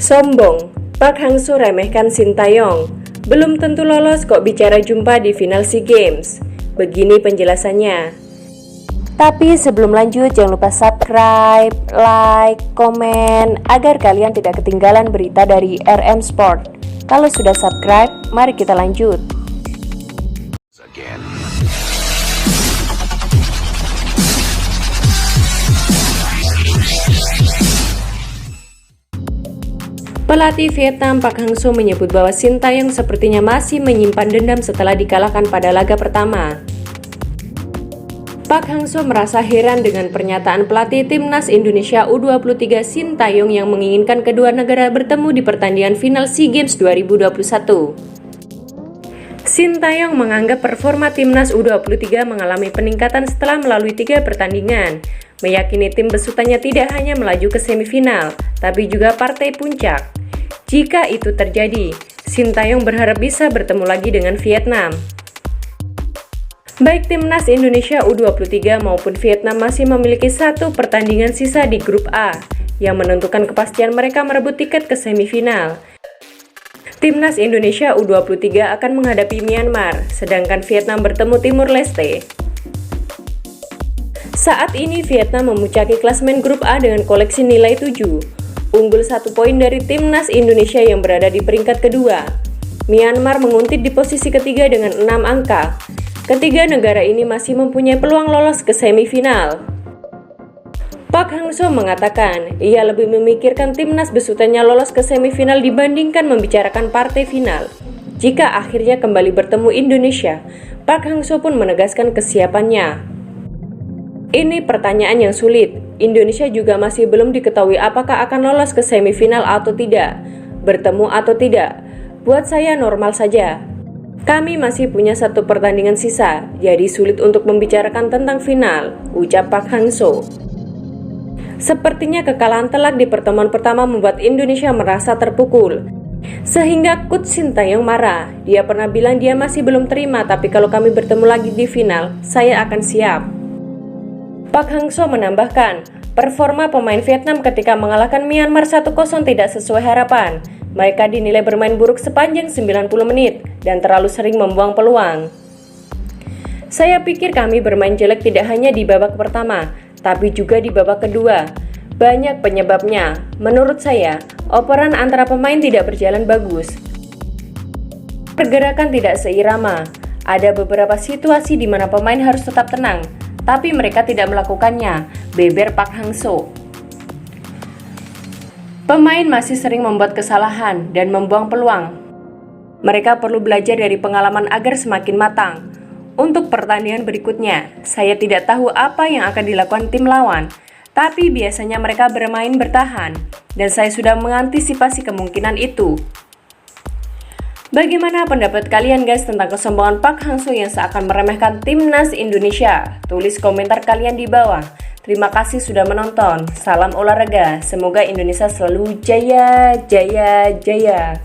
Sombong, Park Hang-seo remehkan Sintayong. Belum tentu lolos kok bicara jumpa di final SEA Games. Begini penjelasannya. Tapi sebelum lanjut jangan lupa subscribe, like, komen agar kalian tidak ketinggalan berita dari RM Sport. Kalau sudah subscribe, mari kita lanjut. Pelatih Vietnam Park Hang-seo menyebut bahwa Sintayong sepertinya masih menyimpan dendam setelah dikalahkan pada laga pertama. Park Hang-seo merasa heran dengan pernyataan pelatih timnas Indonesia U23 Sintayong yang menginginkan kedua negara bertemu di pertandingan final SEA Games 2021. Sintayong menganggap performa timnas U23 mengalami peningkatan setelah melalui 3 pertandingan, meyakini tim besutannya tidak hanya melaju ke semifinal, tapi juga partai puncak. Jika itu terjadi, Sintayong berharap bisa bertemu lagi dengan Vietnam. Baik timnas Indonesia U23 maupun Vietnam masih memiliki 1 pertandingan sisa di grup A, yang menentukan kepastian mereka merebut tiket ke semifinal. Timnas Indonesia U23 akan menghadapi Myanmar, sedangkan Vietnam bertemu Timur Leste. Saat ini Vietnam memuncaki klasemen grup A dengan koleksi nilai 7. Unggul 1 poin dari timnas Indonesia yang berada di peringkat kedua. Myanmar menguntit di posisi ketiga dengan 6 angka. Ketiga negara ini masih mempunyai peluang lolos ke semifinal. Park Hang-seo mengatakan ia lebih memikirkan timnas besutannya lolos ke semifinal dibandingkan membicarakan partai final. Jika akhirnya kembali bertemu Indonesia, Park Hang-seo pun menegaskan kesiapannya. Ini pertanyaan yang sulit. Indonesia juga masih belum diketahui apakah akan lolos ke semifinal atau tidak, bertemu atau tidak. Buat saya normal saja. Kami masih punya 1 pertandingan sisa, jadi sulit untuk membicarakan tentang final, ucap Park Hang-seo. Sepertinya kekalahan telak di pertemuan pertama membuat Indonesia merasa terpukul. Sehingga Coach Sintayong marah. Dia pernah bilang dia masih belum terima, tapi kalau kami bertemu lagi di final, saya akan siap. Park Hang-seo menambahkan, performa pemain Vietnam ketika mengalahkan Myanmar 1-0 tidak sesuai harapan. Mereka dinilai bermain buruk sepanjang 90 menit dan terlalu sering membuang peluang. Saya pikir kami bermain jelek tidak hanya di babak pertama, tapi juga di babak kedua. Banyak penyebabnya. Menurut saya, operan antara pemain tidak berjalan bagus. Pergerakan tidak seirama. Ada beberapa situasi di mana pemain harus tetap tenang, tapi mereka tidak melakukannya, beber Park Hang-seo. Pemain masih sering membuat kesalahan dan membuang peluang. Mereka perlu belajar dari pengalaman agar semakin matang. Untuk pertandingan berikutnya, saya tidak tahu apa yang akan dilakukan tim lawan, tapi biasanya mereka bermain bertahan, dan saya sudah mengantisipasi kemungkinan itu. Bagaimana pendapat kalian guys tentang kesombongan Park Hang-seo yang seakan meremehkan timnas Indonesia? Tulis komentar kalian di bawah. Terima kasih sudah menonton. Salam olahraga. Semoga Indonesia selalu jaya, jaya, jaya.